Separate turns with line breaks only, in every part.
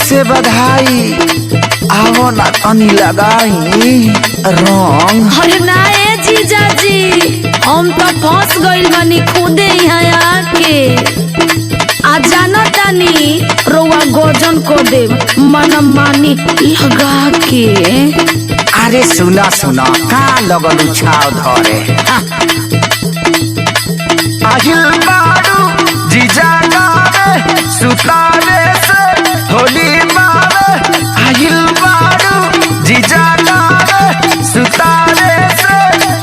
से बधाई। आवो ना तनी लगाई रंग।
अरे ना ए जीजा जी, हम तो फंस गइल बानी खुदे यहाँ आके। आ जाना तानी रोवा गोजन को दे मन मानी लगा के।
अरे सुना सुना का लगल उछाव धरे। आहिल बारू जीजा गावे सुतारे से होली मारे। आहिल बारू जीजा गावे सुतारे से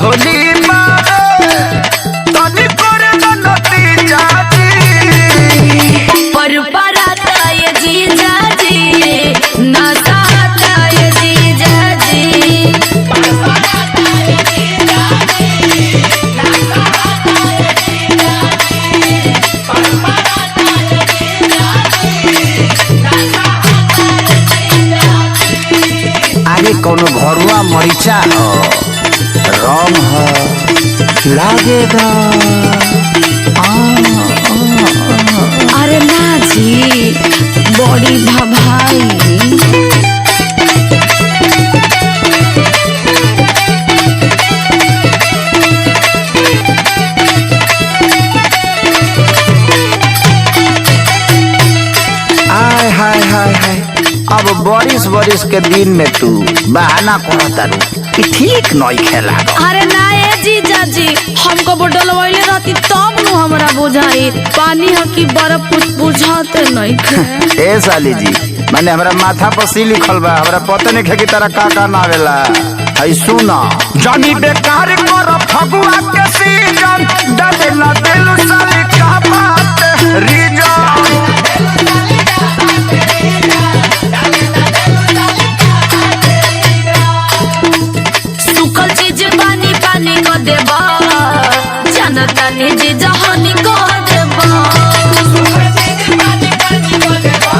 होली मारे। तनी करे नती जाती
पर पराता ये जीजा जी, नसाता ये जीजा जी। पर पराता ये जीजा जी, नसाता ये जीजा जी। पर पराता ये जीजा जी, नसाता ये जीजा जी।
आगे कोनो घरुआ मरीचा हो रंग हो लागेगा।
अरे ना जी बड़ी भाई।
हाय हाय हाय हाय, अब बारिश बारिश के दिन में तू बहाना करता रू कि ठीक नहीं खेला।
अरे ना ए जीजा जी, हमको बोतल वाले रहती तब नु हमरा बुझाई। पानी है कि बर्फ कुछ बुझाते नहीं खे।
ए साली जी, मैंने हमरा माथा पर सी लिखल बा, हमरा पता नहीं कि तारा का नावेला। हई सुना जानी बेकार कर फगुआ के सीजन डाले ना दिल साली का बात रीजन।
सूखल चीज पानी पानी को देबा, जानता नहीं जीजा हानि को देबा। सूखल चीज पानी पानी को देबा,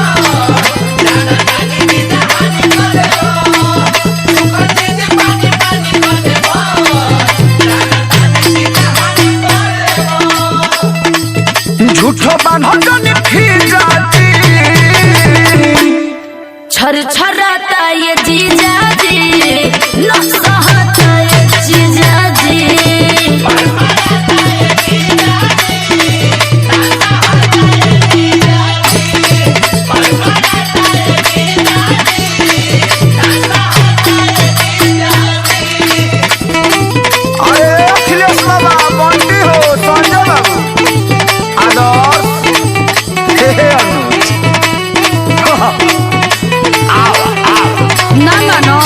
जानता नहीं जीजा हानि को देबा। सूखल चीज पानी पानी को देबा, जानता नहीं जीजा हानि को देबा।
झूठो बान्हो जानी फिर जाती
छर छराता ये जीजा जी, न सहता ये जीजा जी। पर पराता ये जीजा जी, न सहता ये जीजा जी। पर पराता ये जीजा जी, न सहता ये जीजा जी।
अरे अखिलेश बाबा बंटी हो संजय बाबू आदर्श हे अनुज आओ आओ
ना ना ना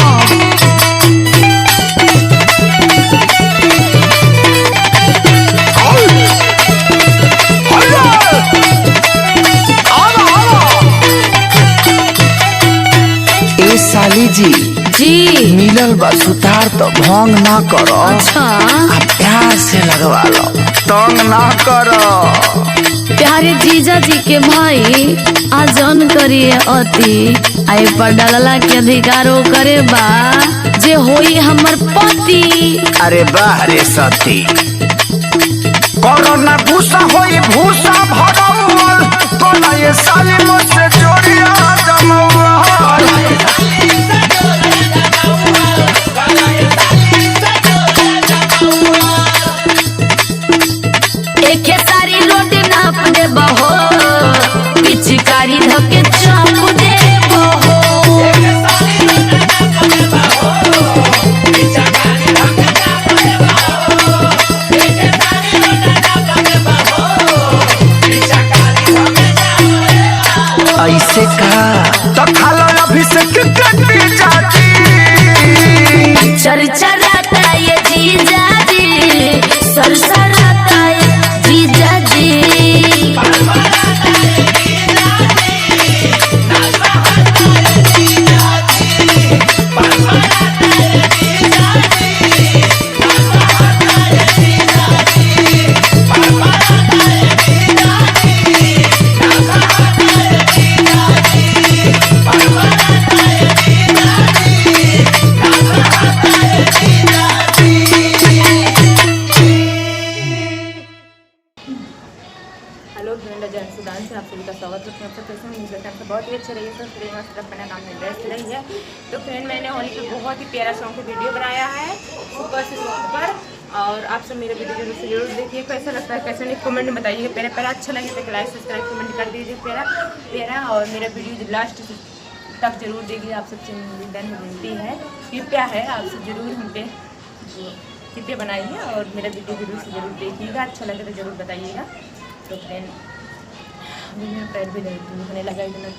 ए साली जी
जी।
मिलल बा सुतार तो भंग ना करो।
अच्छा
आ प्यार से लगवा लो, तंग ना करो।
प्यारे जीजा जी के भाई आजन करिए अति। आए पर डालला के अधिकारो करे बा, जे होई हमर पति।
अरे बाह रे सती कोरोना भूसा होई भूसा भरल। कोना ये साली मुझसे जोड़िया जमवा।
एक सारी रोटी नाप दे बहो, पिचकारी धके चाप दे बहो।
ऐसे का तो खालो अभिषेक कटी जाती।
चरचराता ये जीजा जी, सरसराता ये जीजा जी।
सब कैसे उम्मीद करते हैं बहुत ही अच्छे रही है। तो फ्रेंड मस्त अपना काम में व्यस्त रही है। तो फ्रेंड मैंने होली पे बहुत ही प्यारा सॉन्ग का वीडियो बनाया है सुपर से सॉन्ग पर, और आप सब मेरा वीडियो जरूर से जरूर देखिए। कैसा लगता है कैसे नहीं कमेंट में बताइएगा। प्यारा अच्छा लगे तो लाइक सब्सक्राइब कमेंट कर दीजिए प्यारा, और मेरा वीडियो लास्ट तक जरूर देखिए। आप सबसे निवेदन विनती है, कृपया है, आप सब जरूर हम पे कृपया बनाइए और मेरा वीडियो जरूर से जरूर देखिएगा। अच्छा लगे तो जरूर बताइएगा। तो फ्रेंड अभी मेरा पैर भी दुखने लगा, इतना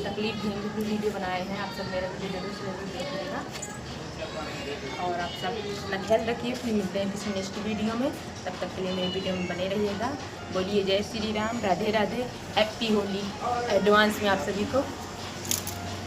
तकलीफ भी वीडियो बनाए हैं। आप सब मेरा वीडियो जरूर से जरूर देखिएगा और आप सब अपना ख्याल रखिए। फिर मिलते हैं किसी नेक्स्ट वीडियो में, तब तक के लिए मेरे वीडियो में बने रहिएगा। बोलिए जय श्री राम, राधे राधे, हैप्पी होली एडवांस में आप सभी को।